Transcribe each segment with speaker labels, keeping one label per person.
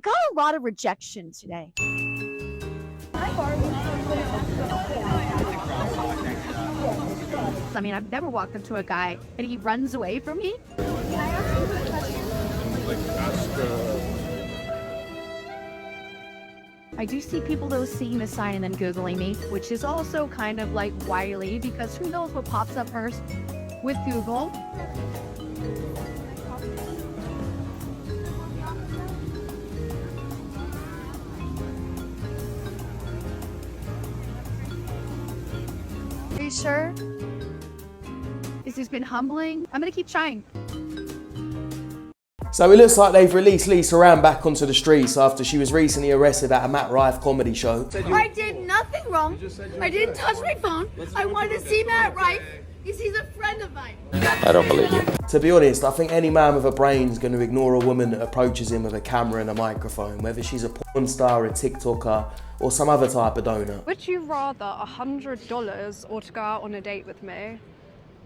Speaker 1: Got a lot of rejection today. I mean, I've never walked up to a guy and he runs away from me. I do see people though seeing the sign and then Googling me, which is also kind of like wily because who knows what pops up first with Google. Are you sure? This has been humbling. I'm gonna keep trying.
Speaker 2: So it looks like they've released Lisa Ann back onto the streets after she was recently arrested at a Matt Rife comedy show.
Speaker 1: I did nothing wrong. I didn't touch my phone. I wanted to see Matt Rife because he's a friend of mine.
Speaker 3: I don't believe you.
Speaker 2: To be honest, I think any man with a brain is going to ignore a woman that approaches him with a camera and a microphone, whether she's a porn star, a TikToker, or some other type of donor.
Speaker 4: Would you rather $100 or to go out on a date with me?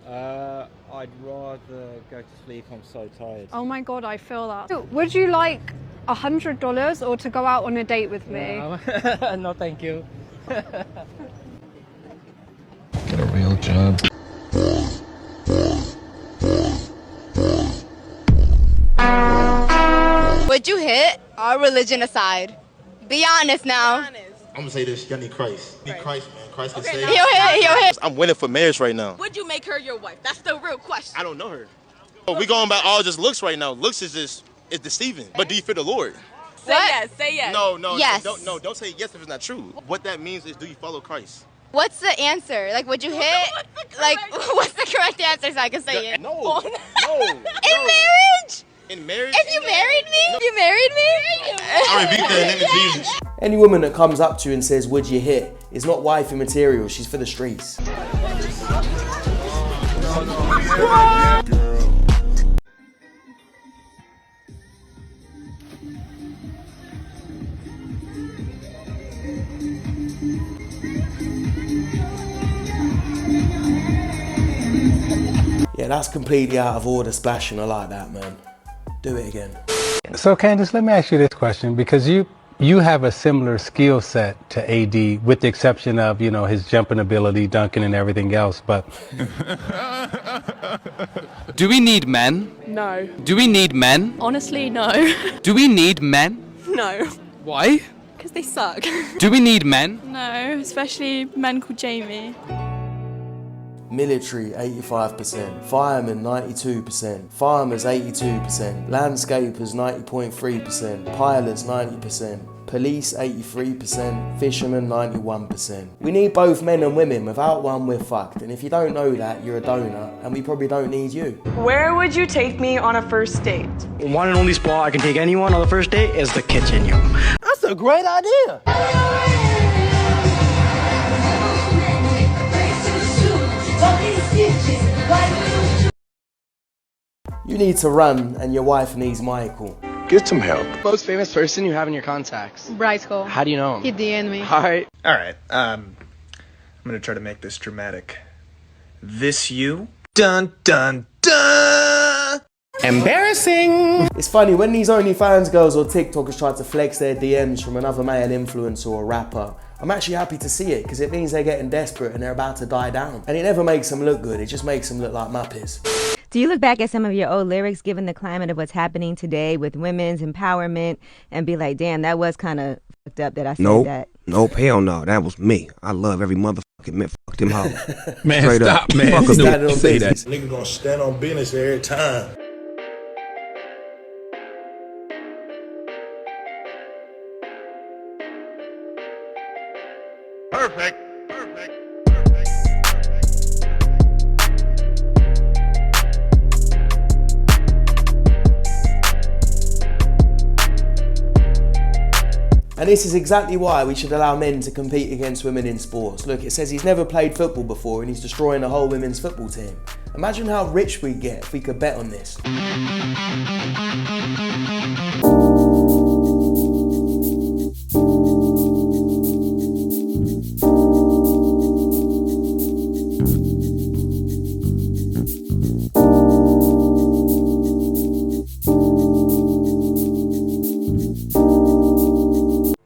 Speaker 5: I'd rather go to sleep. I'm so tired.
Speaker 4: Oh my god, I feel that. So, would you like $100 or to go out on a date with me?
Speaker 5: No, thank you.
Speaker 3: Get a real job.
Speaker 6: Would you hit? Our religion aside. Be honest now.
Speaker 7: I'm gonna say this, y'all need Christ. Need Christ, man. Christ can save.
Speaker 6: He'll hit.
Speaker 8: I'm winning for marriage right now.
Speaker 6: Would you make her your wife? That's the real question.
Speaker 8: I don't know her. Oh, we going by all just looks right now. Looks is deceiving. But do you fear the Lord?
Speaker 6: Say yes, say yes.
Speaker 8: No,
Speaker 6: Yes.
Speaker 8: don't say yes if it's not true. What that means is, do you follow Christ?
Speaker 6: What's the answer? Like, would you hit? What's the correct answer so I can say it?
Speaker 8: No.
Speaker 6: In marriage?
Speaker 8: In marriage?
Speaker 6: If you married me? You married me?
Speaker 7: I rebuke that in the name of Jesus.
Speaker 2: Any woman that comes up to you and says, "Would you hit?" is not wifey material, she's for the streets. Yeah, that's completely out of order, Splashing. I like that, man. Do it again.
Speaker 9: So Candace, let me ask you this question, because you have a similar skill set to AD, with the exception of, you know, his jumping ability, dunking and everything else, but...
Speaker 10: Do we need men?
Speaker 4: No.
Speaker 10: Do we need men?
Speaker 4: Honestly, no.
Speaker 10: Do we need men?
Speaker 4: No.
Speaker 10: Why?
Speaker 4: Because they suck.
Speaker 10: Do we need men?
Speaker 4: No, especially men called Jamie.
Speaker 2: Military, 85%. Firemen, 92%. Farmers, 82%. Landscapers, 90.3%. Pilots, 90%. Police, 83%. Fishermen, 91%. We need both men and women. Without one, we're fucked. And if you don't know that, you're a donor, and we probably don't need you.
Speaker 11: Where would you take me on a first date?
Speaker 12: One and only spot I can take anyone on the first date is the kitchen, yo.
Speaker 2: That's a great idea. You need to run, and your wife needs Michael.
Speaker 3: Get some help.
Speaker 12: Most famous person you have in your contacts?
Speaker 4: Bryce Cole.
Speaker 12: How do you know him?
Speaker 4: He DM'd me.
Speaker 12: Alright.
Speaker 13: Alright, I'm gonna try to make this dramatic. This you? Dun dun dun!
Speaker 12: Embarrassing!
Speaker 2: It's funny, when these OnlyFans girls or TikTokers try to flex their DMs from another male influencer or rapper, I'm actually happy to see it, because it means they're getting desperate and they're about to die down. And it never makes them look good, it just makes them look like Muppets.
Speaker 14: Do you look back at some of your old lyrics, given the climate of what's happening today with women's empowerment, and be like, damn, that was kind of fucked up that I said that?
Speaker 15: Nope, hell no, that was me. I love every motherfucking man, fuck them hoes.
Speaker 3: Man,
Speaker 15: Straight
Speaker 3: stop,
Speaker 15: up.
Speaker 3: man.
Speaker 15: Fuck
Speaker 3: No,
Speaker 15: them.
Speaker 3: don't say that.
Speaker 7: Nigga gonna stand on business every time. Perfect.
Speaker 2: And this is exactly why we should allow men to compete against women in sports. Look, it says he's never played football before and he's destroying the whole women's football team. Imagine how rich we'd get if we could bet on this.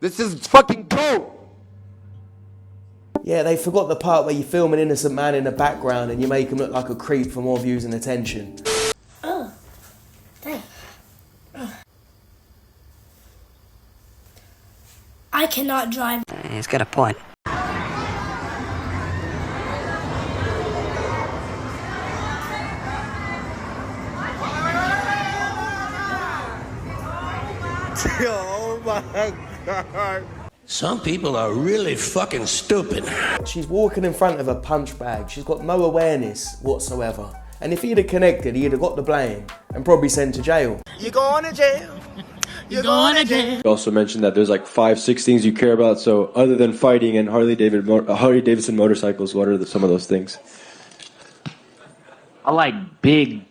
Speaker 16: This is fucking GOAT.
Speaker 2: Yeah, they forgot the part where you film an innocent man in the background and you make him look like a creep for more views and attention.
Speaker 17: Oh, dang. I cannot drive.
Speaker 12: He's got a point.
Speaker 16: Oh my God.
Speaker 18: Some people are really fucking stupid.
Speaker 2: She's walking in front of a punch bag. She's got no awareness whatsoever. And if he'd have connected, he'd have got the blame and probably sent to jail.
Speaker 16: You're going to jail. You're going to jail.
Speaker 19: You also mentioned that there's like 5-6 things you care about. So other than fighting and Harley Davidson motorcycles, what are some of those things?
Speaker 20: I like big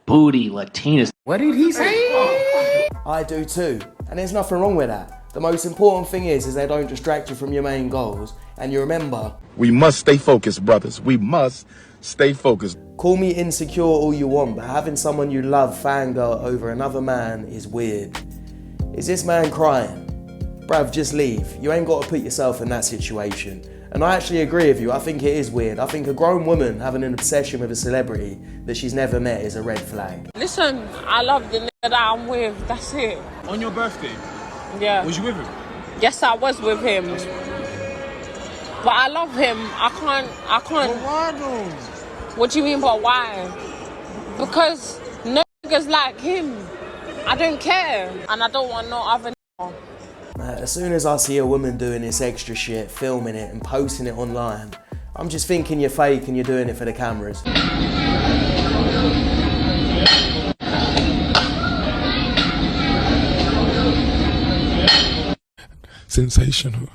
Speaker 20: booty Latinas.
Speaker 2: What did he say? I do too. And there's nothing wrong with that. The most important thing is they don't distract you from your main goals. And you remember,
Speaker 3: We must stay focused, brothers. We must stay focused.
Speaker 2: call me insecure all you want, but having someone you love fangirl over another man is weird. Is this man crying? Bruv, just leave. You ain't got to put yourself in that situation. And I actually agree with you. I think it is weird. I think a grown woman having an obsession with a celebrity that she's never met is a red flag.
Speaker 21: Listen, I love the nigga that I'm with. That's it.
Speaker 22: On your birthday?
Speaker 21: Yeah.
Speaker 22: Was you with him?
Speaker 21: Yes, I was with him. But I love him. I can't.
Speaker 16: But why though?
Speaker 21: What do you mean, but why? Because no niggas like him. I don't care. And I don't want no other nigga.
Speaker 2: As soon as I see a woman doing this extra shit, filming it and posting it online, I'm just thinking you're fake and you're doing it for the cameras.
Speaker 3: Sensational.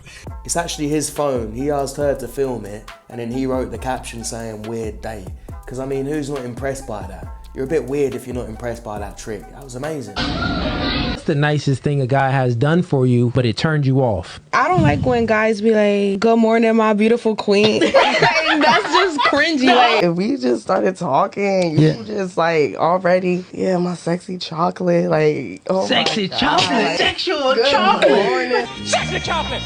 Speaker 2: It's actually his phone. He asked her to film it and then he wrote the caption saying weird day. Because I mean, who's not impressed by that? You're a bit weird if you're not impressed by that trick. That was amazing.
Speaker 23: What's the nicest thing a guy has done for you, but it turned you off?
Speaker 24: I don't like when guys be like, good morning, my beautiful queen. Like, that's just cringy. Like, if we just started talking, you just like already, yeah, my sexy chocolate. Like, oh
Speaker 23: Sexy
Speaker 24: my God.
Speaker 23: chocolate.
Speaker 24: Like,
Speaker 23: Sexual
Speaker 24: good
Speaker 23: chocolate.
Speaker 24: morning.
Speaker 21: Sexy chocolate.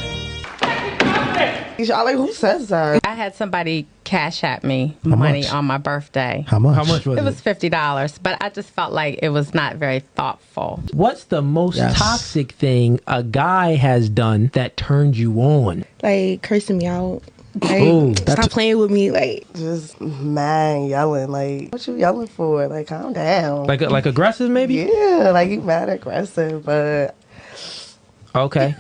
Speaker 24: Like, who says that?
Speaker 25: I had somebody cash at me money on my birthday.
Speaker 23: How much? How much was it?
Speaker 25: It was $50, but I just felt like it was not very thoughtful.
Speaker 23: What's the most toxic thing a guy has done that turned you on?
Speaker 24: Like, cursing me out. Like,
Speaker 23: Oh,
Speaker 24: stop playing with me. Like, just mad yelling. Like, what you yelling for? Like, calm down.
Speaker 23: Like aggressive, maybe?
Speaker 24: Yeah, like you mad aggressive, but
Speaker 23: Okay.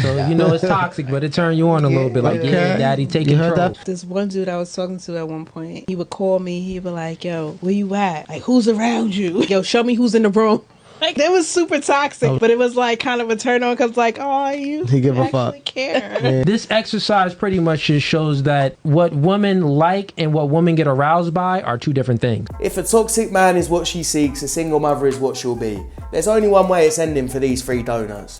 Speaker 23: So you know it's toxic, but it turned you on a little bit. Like, yeah, daddy, take control.
Speaker 24: this one dude I was talking to at one point, he would call me. He'd be like, "Yo, where you at? Like, who's around you? Yo, show me who's in the room." Like, that was super toxic, but it was like kind of a turn on because like, oh, you actually care.
Speaker 23: This exercise pretty much just shows that what women like and what women get aroused by are two different things.
Speaker 2: If a toxic man is what she seeks, a single mother is what she'll be. There's only one way it's ending for these three donuts.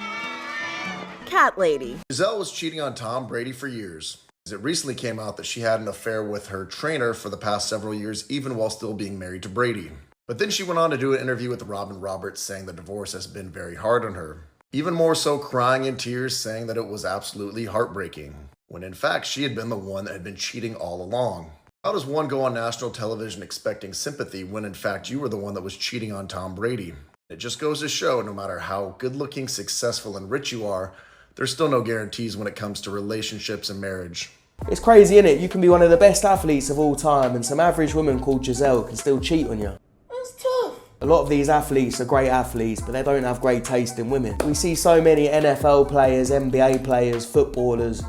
Speaker 26: Cat lady.
Speaker 27: Giselle was cheating on Tom Brady for years. It recently came out that she had an affair with her trainer for the past several years, even while still being married to Brady. But then she went on to do an interview with Robin Roberts saying the divorce has been very hard on her. Even more so, crying in tears, saying that it was absolutely heartbreaking, when in fact she had been the one that had been cheating all along. How does one go on national television expecting sympathy when in fact you were the one that was cheating on Tom Brady? It just goes to show no matter how good-looking, successful, and rich you are, there's still no guarantees when it comes to relationships and marriage.
Speaker 2: It's crazy, innit? You can be one of the best athletes of all time and some average woman called Giselle can still cheat on you.
Speaker 17: That's tough.
Speaker 2: A lot of these athletes are great athletes, but they don't have great taste in women. We see so many NFL players, NBA players, footballers,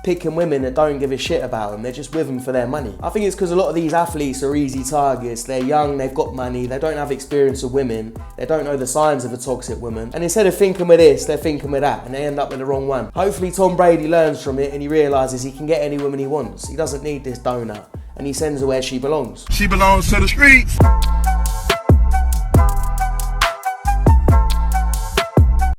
Speaker 2: picking women that don't give a shit about them. They're just with them for their money. I think it's because a lot of these athletes are easy targets. They're young, they've got money, they don't have experience with women, they don't know the signs of a toxic woman. And instead of thinking with this, they're thinking with that, and they end up with the wrong one. Hopefully Tom Brady learns from it and he realises he can get any woman he wants. He doesn't need this donut, and he sends her where she belongs.
Speaker 3: She belongs to the streets.